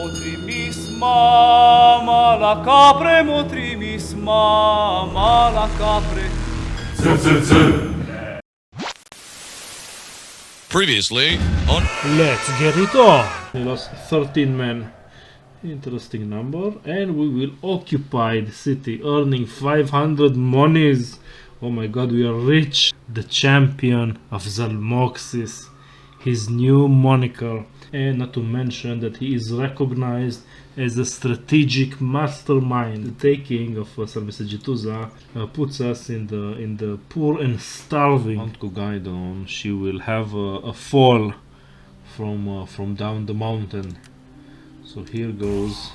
Motrimis mama la capre, motrimis mama la capre. Previously on Let's get it on! We lost 13 men. Interesting number. And we will occupy the city, earning 500 monies. Oh my god, we are rich. The champion of Zalmoxis. His new moniker. And not to mention that he is recognized as a strategic mastermind. The taking of Sarmesagituza puts us in the poor and starving. Mount Kogaidon, she will have a fall from down the mountain. So here goes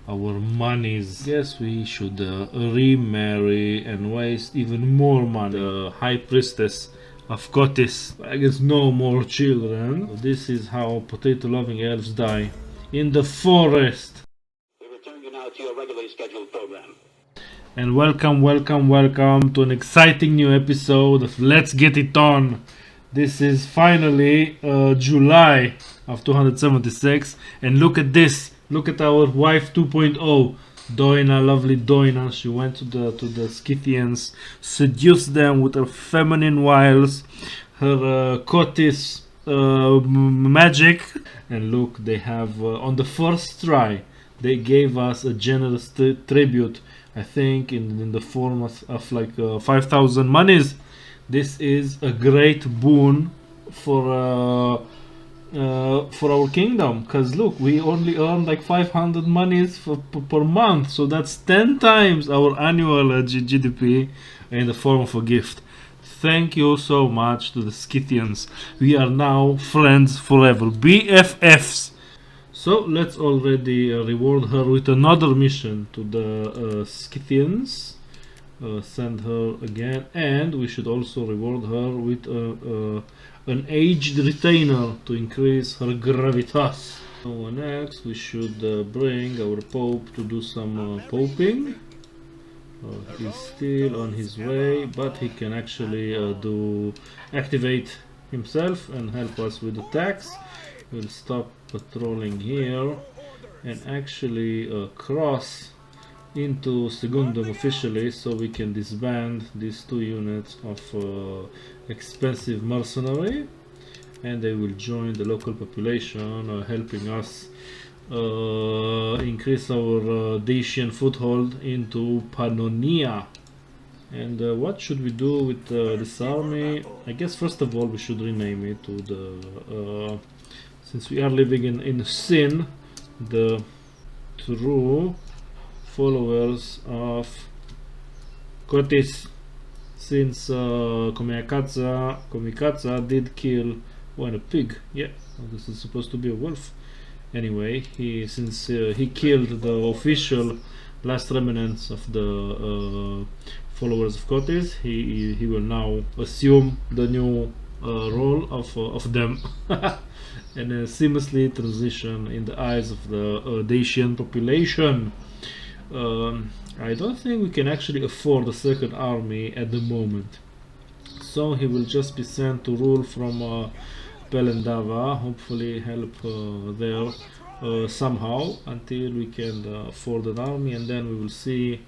our monies. Guess we should remarry and waste even more money. The high priestess of Kotis. I guess no more children. So this is how potato-loving elves die. In the forest. We return you now to your regularly scheduled program. And welcome to an exciting new episode of Let's Get It On. This is finally July of 276. And look at this. Look at our wife 2.0. Doina, lovely Doina. She went to the Scythians, seduced them with her feminine wiles, her Kotis magic. And look, they have on the first try they gave us a generous tribute, I think in the form of like 5,000 monies. This is a great boon for our kingdom, because look, we only earn like 500 monies per month, so that's 10 times our annual GDP in the form of a gift. Thank you so much to the Scythians. We are now friends forever, BFFs. So let's already reward her with another mission to the Scythians. Send her again, and we should also reward her with an aged retainer to increase her gravitas. So next we should bring our Pope to do some poping. He's still on his way, but he can actually activate himself and help us with attacks. We'll stop patrolling here and actually cross into Segundum officially, so we can disband these two units of expensive mercenary, and they will join the local population, helping us increase our Dacian foothold into Pannonia. And what should we do with this army? I guess first of all we should rename it to the since we are living in sin, the true followers of Kotis, since Komikatsa did kill a pig. Yeah, this is supposed to be a wolf. Anyway, since he killed the official last remnants of the followers of Kotis, he will now assume the new role of them and seamlessly transition in the eyes of the Dacian population. I don't think we can actually afford a second army at the moment, so he will just be sent to rule from Pelendava, hopefully help there somehow until we can afford an army, and then we will see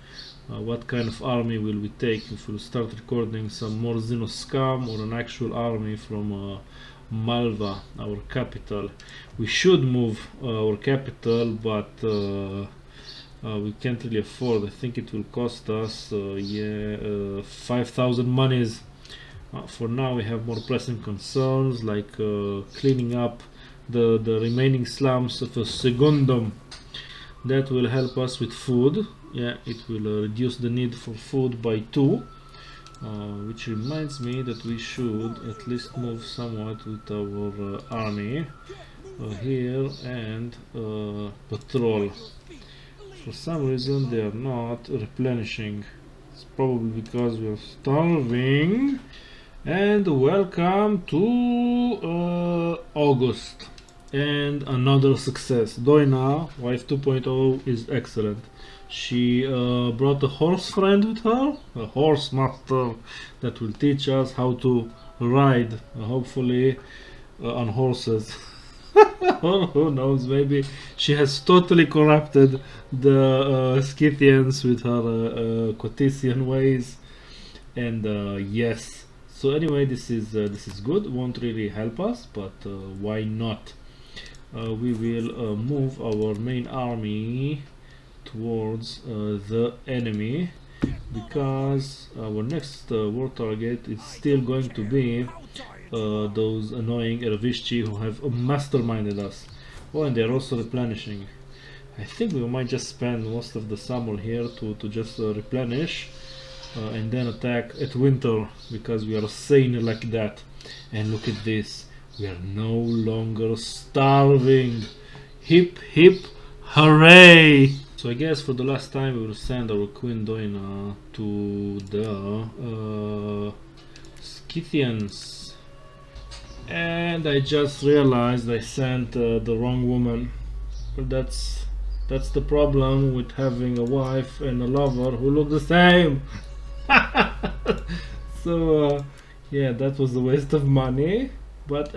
what kind of army will we take, if we'll start recording some more Xenoscum or an actual army from Malva, our capital. We should move our capital, but we can't really afford. I think it will cost us 5,000 monies. For now we have more pressing concerns, like cleaning up the remaining slums of a Segundum. That will help us with food. Yeah, it will reduce the need for food by 2, which reminds me that we should at least move somewhat with our army here and patrol. For some reason they are not replenishing. It's probably because we are starving. And welcome to August and another success. Doina, wife 2.0, is excellent. She brought a horse friend with her, a horse master that will teach us how to ride, hopefully on horses. Or who knows, maybe she has totally corrupted the Scythians with her Cotesian ways. And yes, so anyway, this is good. Won't really help us, but why not? We will move our main army towards the enemy, because our next war target is still going to be those annoying Ervishchi who have masterminded us. Oh, and they're also replenishing. I think we might just spend most of the summer here to just replenish and then attack at winter, because we are sane like that. And look at this, we are no longer starving. Hip hip hooray! So I guess for the last time we will send our Queen Doina to the Scythians. And I just realized I sent the wrong woman. But that's the problem with having a wife and a lover who look the same. So yeah, that was a waste of money. But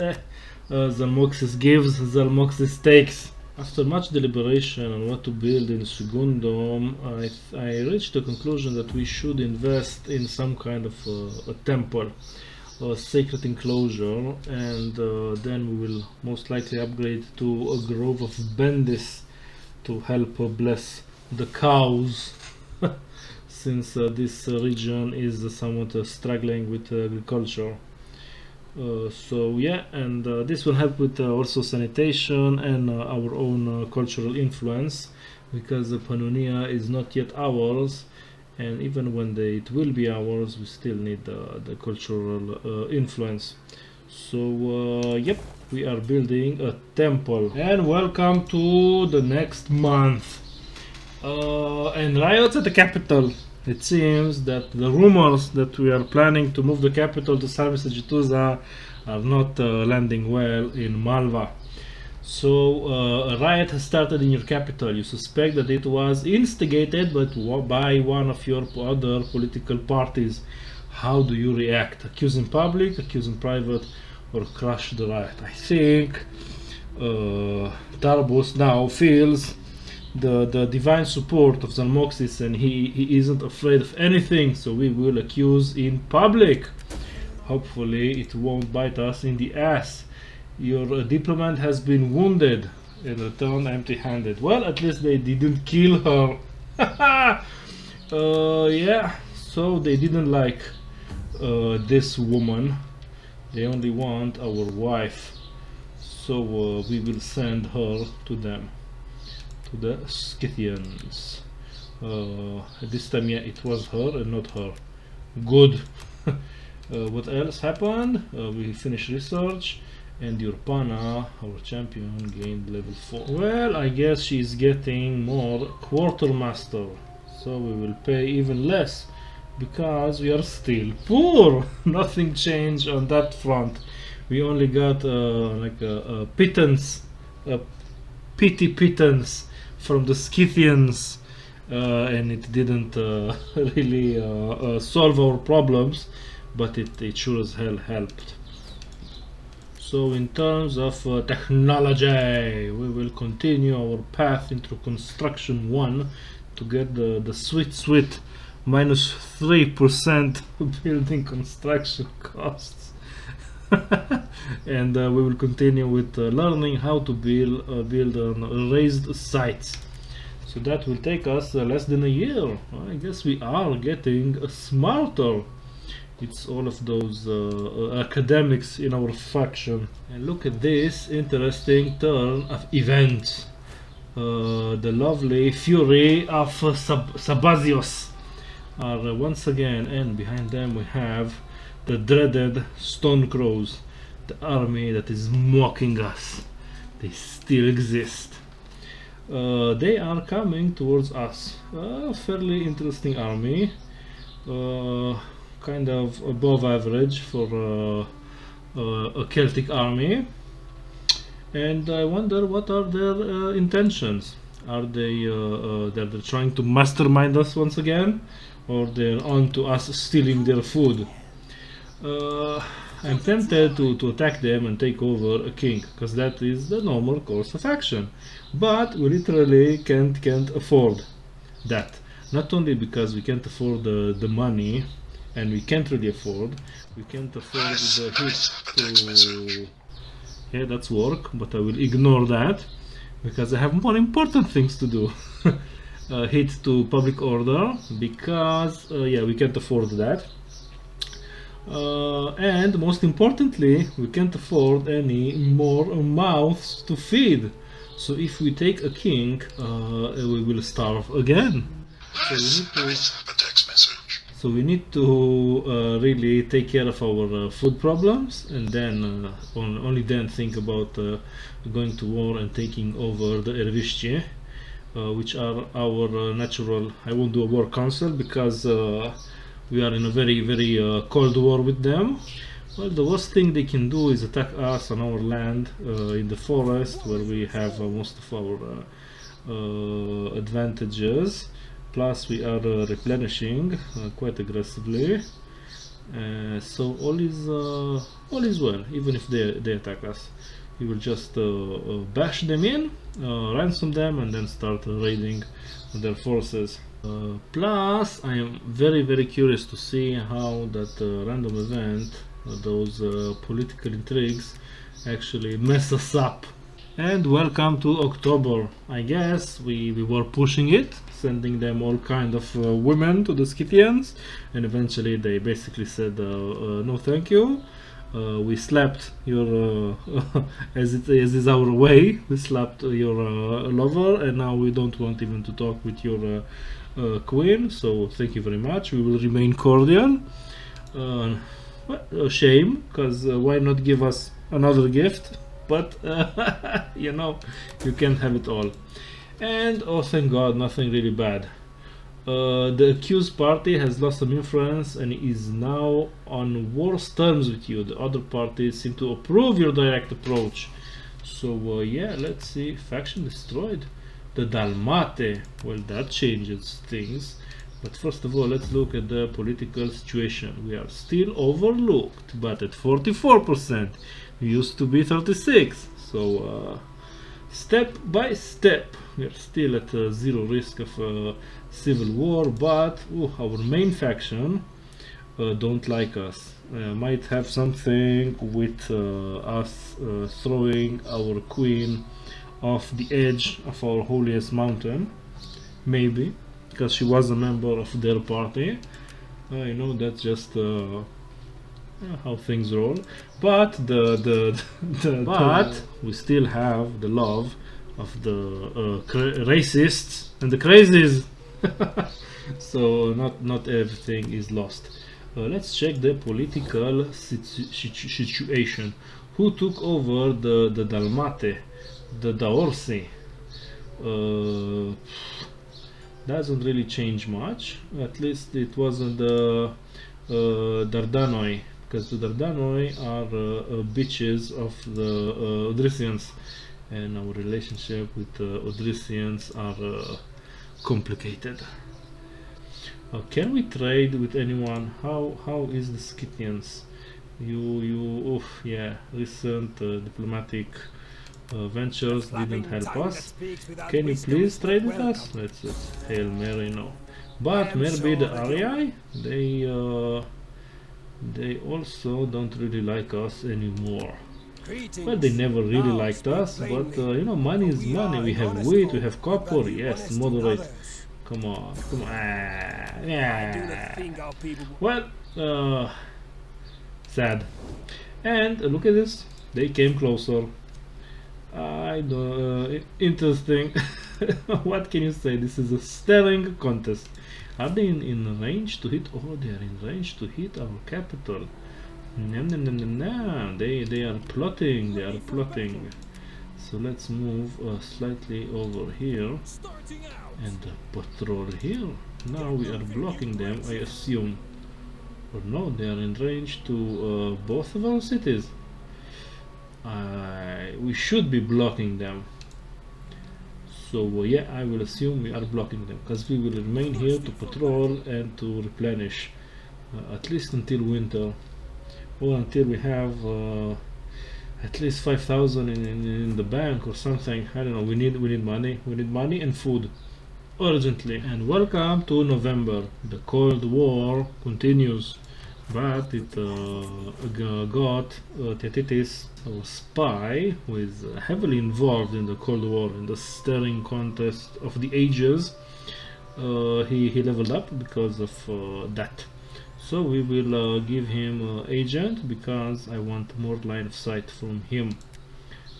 Zalmoxis gives, Zalmoxis takes. After much deliberation on what to build in Sugundom, I reached the conclusion that we should invest in some kind of a temple, a sacred enclosure, and then we will most likely upgrade to a grove of Bendis to help bless the cows, since this region is somewhat struggling with agriculture. So yeah, and this will help with also sanitation and our own cultural influence, because Pannonia is not yet ours, and even when it will be ours, we still need the cultural influence. So yep, we are building a temple. And welcome to the next month. And riots at the capital. It seems that the rumors that we are planning to move the capital to Sarmisegetusa are not landing well in Malva. So a riot has started in your capital. You suspect that it was instigated by one of your other political parties. How do you react? Accuse in public, accuse in private, or crush the riot? I think Tarbus now feels the divine support of Zalmoxis, and he isn't afraid of anything, so we will accuse in public. Hopefully it won't bite us in the ass. Your diplomat has been wounded and returned empty-handed. Well, at least they didn't kill her. Yeah, so they didn't like this woman. They only want our wife, so we will send her to them, to the Scythians. This time, yeah, it was her and not her. Good. What else happened? We finished research, and Urpana, our champion, gained level 4. Well, I guess she's getting more quartermaster, so we will pay even less, because we are still poor. Nothing changed on that front. We only got like a pittance, a petty pittance from the Scythians, and it didn't really solve our problems, but it sure as hell helped. So in terms of technology, we will continue our path into construction 1 to get the sweet minus 3% building construction costs. And we will continue with learning how to build on raised sites. So that will take us less than a year. I guess we are getting smarter. It's all of those academics in our faction. And look at this interesting turn of events. The lovely fury of Sabazios are once again, and behind them we have the dreaded Stone Crows, the army that is mocking us. They still exist. They are coming towards us. A fairly interesting army, kind of above average for a Celtic army. And I wonder what are their intentions. Are they they're trying to mastermind us once again, or they're on to us stealing their food? I'm tempted to attack them and take over a king, because that is the normal course of action. But we literally can't afford that. Not only because we can't afford the money, and we can't really afford, we can't afford the hit to... Yeah, that's work, but I will ignore that, because I have more important things to do. Hit to public order, because yeah, we can't afford that. And most importantly, we can't afford any more mouths to feed. So if we take a king, we will starve again. So we need to really take care of our food problems, and then only then think about going to war and taking over the Ervishche, which are our natural... I won't do a war council because we are in a very cold war with them. Well, the worst thing they can do is attack us on our land in the forest, where we have most of our advantages. Plus we are replenishing quite aggressively, so all is well. Even if they attack us, we will just bash them in, ransom them, and then start raiding their forces. Plus I am very curious to see how that random event, those political intrigues, actually mess us up. And welcome to October. I guess we were pushing it, sending them all kind of women to the Scythians, and eventually they basically said no thank you. We slapped your as is our way, we slapped your lover, and now we don't want even to talk with your queen, so thank you very much. We will remain cordial. A shame, because why not give us another gift? But you know, you can't have it all. And oh, thank God, nothing really bad. The accused party has lost some influence and is now on worse terms with you. The other parties seem to approve your direct approach. So yeah, let's see. Faction destroyed. The Dalmate. Well, that changes things. But first of all, let's look at the political situation. We are still overlooked, but at 44%. We used to be 36. So step by step, we are still at zero risk of civil war, but our main faction don't like us. Might have something with us throwing our queen off the edge of our holiest mountain, maybe, because she was a member of their party. You know, that's just how things roll. But but we still have the love of the racists and the crazies. So not everything is lost. Let's check the political situation. Who took over the Dalmate, the Daorsi? Doesn't really change much. At least it wasn't the Dardanoi, because the Dardanoi are bitches of the Odrysians, and our relationship with the Odrysians are complicated. Can we trade with anyone? How is the Scythians? Yeah, recent diplomatic ventures didn't help us. Can you please trade with us? Let's Hail Mary, no. But maybe the Arii, they also don't really like us anymore. Well, they never really liked us, but you know, money is money. We have wheat, we have copper. Yes, moderate. Come on. Yeah. Well, sad. And look at this. They came closer. I don't. Interesting. What can you say? This is a staring contest. Are they in range to hit? Oh, they are in range to hit our capital. No. They are plotting. They are plotting. So let's move slightly over here and patrol here. Now we are blocking them, I assume. Or no, they are in range to both of our cities. We should be blocking them. So yeah, I will assume we are blocking them, because we will remain here to patrol and to replenish, at least until winter. or until we have at least 5,000 in the bank or something. I don't know. We need money. We need money and food urgently. And welcome to November. The Cold War continues, but it got Thetis, our spy, who is heavily involved in the Cold War, in the staring contest of the ages. He leveled up because of that. So we will give him agent, because I want more line of sight from him.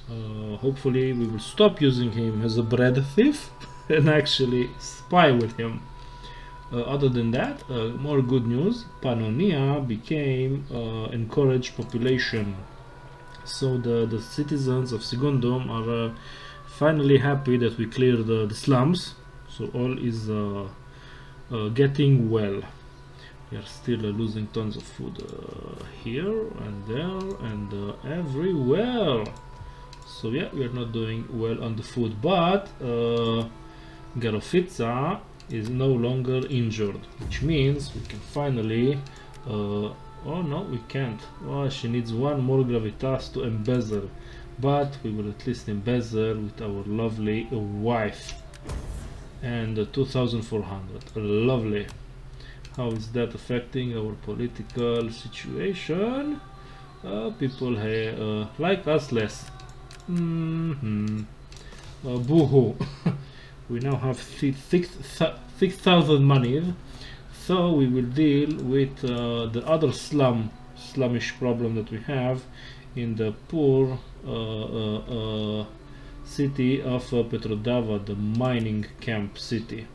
Hopefully we will stop using him as a bread thief and actually spy with him. Other than that, more good news. Pannonia became encouraged population. So the citizens of Sigundum are finally happy that we cleared the slums. So all is getting well. We are still losing tons of food here and there and everywhere. So yeah, we are not doing well on the food, but Garofitza is no longer injured, which means we can finally oh no, we can't. Oh, she needs one more gravitas to embezzle, but we will at least embezzle with our lovely wife. And 2,400. Lovely. How is that affecting our political situation? People like us less. Boo-hoo. We now have 6,000 money, so we will deal with the other slumish problem that we have in the poor city of Petrodava, the mining camp city.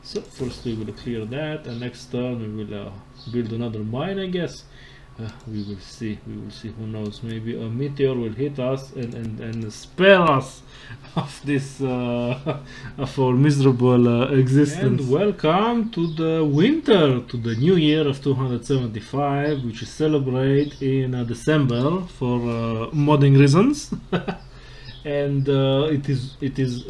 So first we will clear that, and next turn we will build another mine, I guess. We will see, who knows, maybe a meteor will hit us and spare us of this of our miserable existence. And welcome to the winter, to the new year of 275, which is celebrate in December for modding reasons. And it is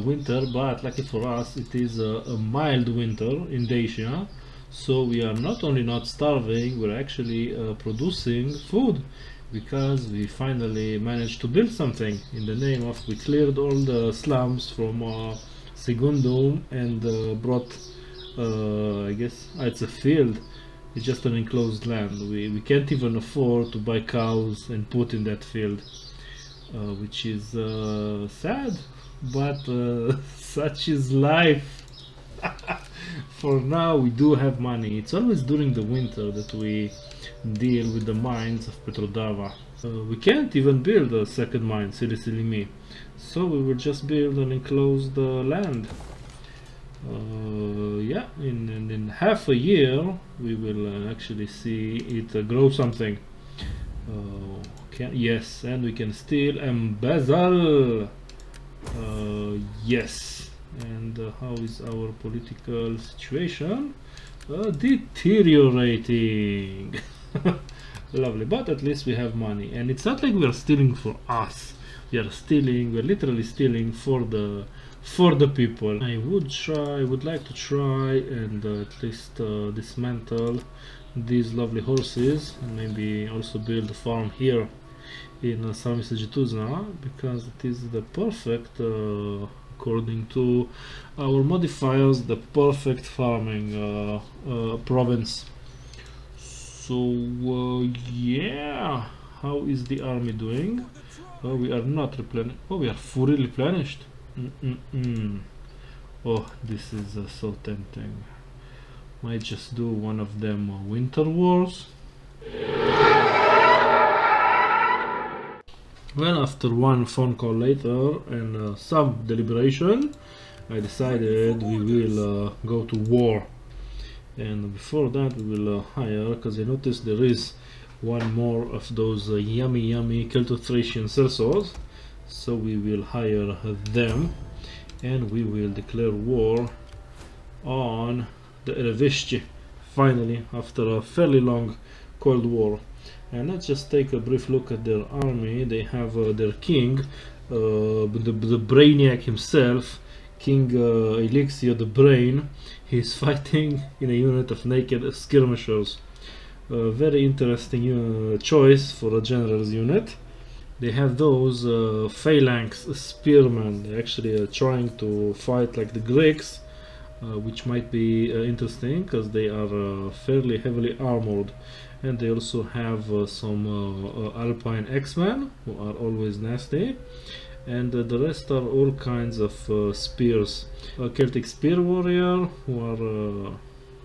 winter, but lucky for us it is a mild winter in Dacia. So we are not only not starving, we're actually producing food, because we finally managed to build something in the name of, we cleared all the slums from Sigundum and brought, I guess, it's a field, it's just an enclosed land. We can't even afford to buy cows and put in that field, which is sad, but such is life. For now we do have money. It's always during the winter that we deal with the mines of Petrodava. We can't even build a second mine, silly me. So we will just build an enclosed land. Yeah, in half a year we will actually see it grow something. Yes, and we can still embezzle. Yes. And how is our political situation? Deteriorating. Lovely, but at least we have money, and it's not like we are stealing for us. We're literally stealing for the people. I would like to try and at least dismantle these lovely horses, and maybe also build a farm here in Samisza Getuzna, because it is the perfect according to our modifiers, the perfect farming province. So yeah, how is the army doing? We are not replenished. Oh, we are fully replenished. Oh, this is so tempting. Might just do one of them winter wars. Well, after one phone call later and some deliberation, I decided we will go to war. And before that we will hire, because I noticed there is one more of those yummy Celtothracian sellswords. So we will hire them, and we will declare war on the Erevishchi, finally, after a fairly long Cold War. And let's just take a brief look at their army. They have their king, the brainiac himself, King Elixir the Brain. He's fighting in a unit of naked skirmishers. a very interesting choice for a general's unit. They have those phalanx spearmen. They actually are trying to fight like the Greeks, which might be interesting because they are fairly heavily armored. And they also have some Alpine X-Men who are always nasty. And the rest are all kinds of spears. A Celtic Spear Warrior who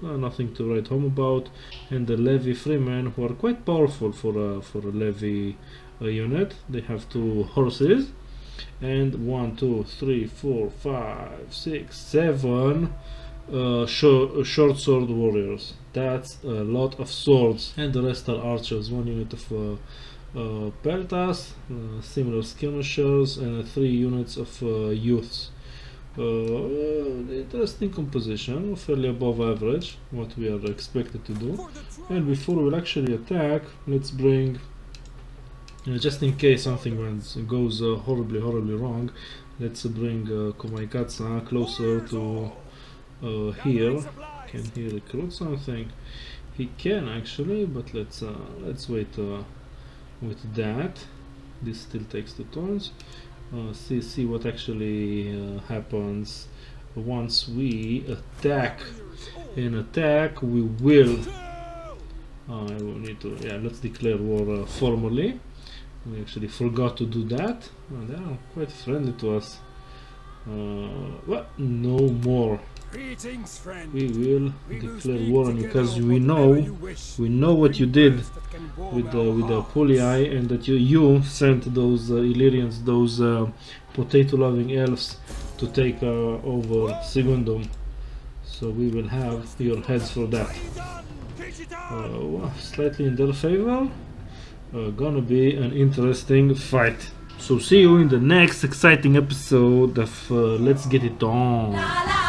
are nothing to write home about, and the Levy Freemen who are quite powerful for a Levy unit. They have 2 horses and 1, 2, 3, 4, 5, 6, 7 short sword warriors. That's a lot of swords, and the rest are archers. 1 unit of peltas, similar skirmishers, and 3 units of youths. Interesting composition, fairly above average, what we are expected to do. And before we'll actually attack, let's bring, just in case something goes horribly wrong, let's bring Komaikatsa closer to here. Can he recruit something? He can actually, but let's wait with that. This still takes 2 turns. See what actually happens once we attack. In attack we will I will need to, yeah, let's declare war formally. We actually forgot to do that. They are quite friendly to us. Well, no more. Greetings, friend. We will declare war on you because we know what you did with the Pulii, and that you sent those Illyrians, those potato-loving elves, to take over Sigundum. So we will have your heads for that. Slightly in their favor. Gonna be an interesting fight. So see you in the next exciting episode of Let's Get It On.